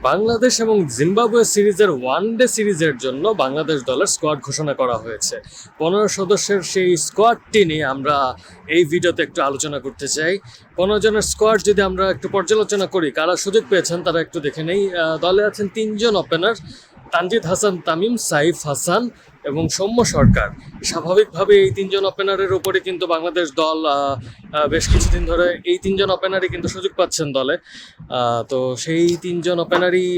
বাংলাদেশ এবং জিম্বাবুয়ে সিরিজের ওয়ানডে সিরিজের জন্য বাংলাদেশ দলের স্কোয়াড ঘোষণা করা হয়েছে। 15 সদস্যের সেই স্কোয়াডটি নিয়ে আমরা এই ভিডিওতে একটু আলোচনা করতে চাই। 15 জনের স্কোয়াড যদি আমরা একটু পর্যালোচনা করি, কারা সুযোগ পেয়েছেন তারা একটু দেখে নেই। দলে আছেন 3 জন ওপেনার, তানজিদ হাসান তামিম, সাইফ হাসান এবং সৌম্য সরকার। স্বাভাবিকভাবে এই 3 জন ওপেনারের উপরে কিন্তু বাংলাদেশ দল বেশ কিছুদিন ধরে এই 3 জন ওপেনারই কিন্তু সুযোগ পাচ্ছেন দলে। তো সেই 3 জন ওপেনারই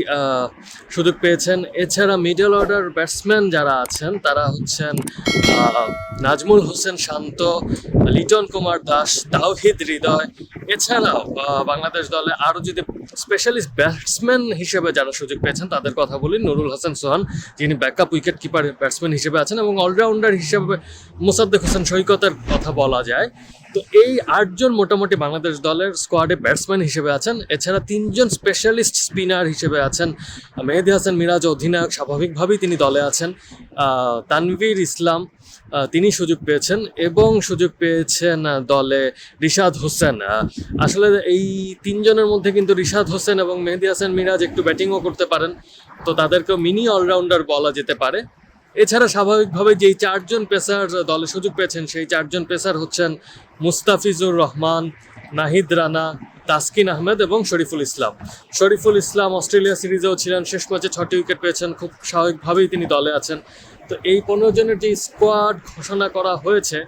সুযোগ পেয়েছেন। এছাড়া মিডল অর্ডার ব্যাটসম্যান যারা আছেন তারা হচ্ছেন নাজমুল হোসেন শান্ত, লিটন কুমার দাস, তাওহিদ হৃদয়। এছাড়াও বাংলাদেশ দলে আরও যদি স্পেশালিস্ট ব্যাটসম্যান হিসেবে যারা সুযোগ পেয়েছেন তাদের কথা বলি, নুরুল হাসান সোহান যিনি ব্যাকআপ উইকেট কিপার ব্যাটসম্যান হিসেবে আছেন, এবং অলরাউন্ডার হিসেবে মোসাদ্দেক হোসেন সৈকতের কথা বলা যায়। তো এই 8 জন মোটামুটি বাংলাদেশ দলের স্কোয়াডে ব্যাটসম্যান হিসেবে আছেন। এছাড়া 3 জন স্পেশালিস্ট স্পিনার হিসেবে আছেন। মেহেদী হাসান মিরাজ অধিনায়ক, স্বাভাবিকভাবেই তিনি দলে আছেন। তানভীর ইসলাম তিনি সুযোগ পেয়েছেন, এবং সুযোগ পেয়েছেন দলে রিশাদ হোসেন। আসলে এই 3 জনের মধ্যে কিন্তু রিশাদ হোসেন এবং মেহেদী হাসান মিরাজ একটু ব্যাটিংও করতে পারেন, তো তাদেরকেও মিনি অলরাউন্ডার বলা যেতে পারে। এছাড়া স্বাভাবিকভাবে যেই 4 জন পেসার দলে সুযোগ পেয়েছেন সেই 4 জন পেসার হচ্ছেন মুস্তাফিজুর রহমান, নাহিদ রানা, তাসকিন আহমেদ এবং শরীফুল ইসলাম। শরীফুল ইসলাম অস্ট্রেলিয়া সিরিজেও ছিলেন, শেষ ম্যাচে 6টি উইকেট পেয়েছেন, খুব স্বাভাবিকভাবেই তিনি দলে আছেন। তো এই 15 জনের যে স্কোয়াড ঘোষণা করা হয়েছে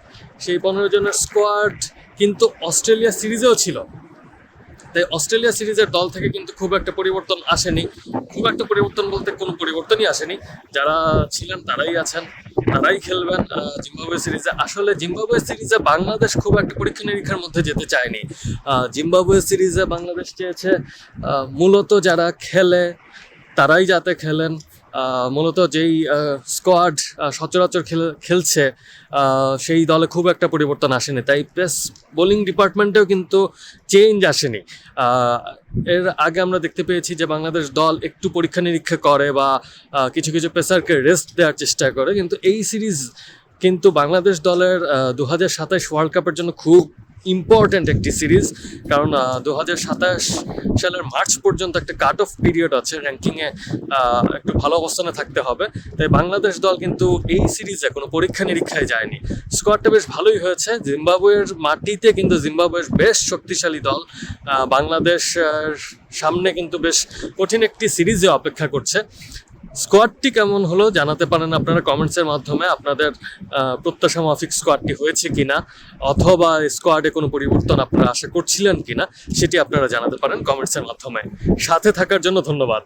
সেই 15 জনের স্কোয়াড কিন্তু অস্ট্রেলিয়া সিরিজেও ছিল। তাই অস্ট্রেলিয়া সিরিজের দল থেকে কিন্তু খুব একটা পরিবর্তন আসেনি। খুব একটা পরিবর্তন বলতে কোনো পরিবর্তনই আসেনি। যারা ছিলেন তারাই আছেন, তারাই খেলবেন জিম্বাবুয়ে সিরিজে। আসলে জিম্বাবুয়ে সিরিজে বাংলাদেশ খুব একটা পরীক্ষা নিরীক্ষার মধ্যে যেতে চায়নি। জিম্বাবুয়ে সিরিজে বাংলাদেশ চেয়েছে মূলত যারা খেলে তারাই যাতে খেলেন। মূলত যেই স্কোয়াড সচরাচর খেলছে সেই দলে খুব একটা পরিবর্তন আসেনি। তাই পেস বোলিং ডিপার্টমেন্টেও কিন্তু চেঞ্জ আসেনি। এর আগে আমরা দেখতে পেয়েছি যে বাংলাদেশ দল একটু পরীক্ষা নিরীক্ষা করে বা কিছু কিছু পেসারকে রেস্ট দেওয়ার চেষ্টা করে, কিন্তু এই সিরিজ কিন্তু বাংলাদেশ দলের 2027 ওয়ার্ল্ড কাপের জন্য খুব ইম্পর্ট্যান্ট একটি সিরিজ। কারণ 2027 সালের মার্চ পর্যন্ত একটা কাট অফ পিরিয়ড আছে, র্যাঙ্কিংয়ে একটু ভালো অবস্থানে থাকতে হবে। তাই বাংলাদেশ দল কিন্তু এই সিরিজে কোনো পরীক্ষা নিরীক্ষায় যায়নি। স্কোয়াডটা বেশ ভালোই হয়েছে। জিম্বাবুয়ের মাটিতে কিন্তু জিম্বাবুয়ের বেশ শক্তিশালী দল। বাংলাদেশ সামনে কিন্তু বেশ কঠিন একটি সিরিজে অপেক্ষা করছে। স্কোয়াডটি কেমন হলো জানাতে পারেন আপনারা কমেন্টসের মাধ্যমে। আপনাদের প্রত্যাশা মাফিক স্কোয়াডটি হয়েছে কিনা, অথবা স্কোয়াডে কোনো পরিবর্তন আপনারা আশা করছিলেন কিনা, সেটি আপনারা জানাতে পারেন কমেন্টসের মাধ্যমে। সাথে থাকার জন্য ধন্যবাদ।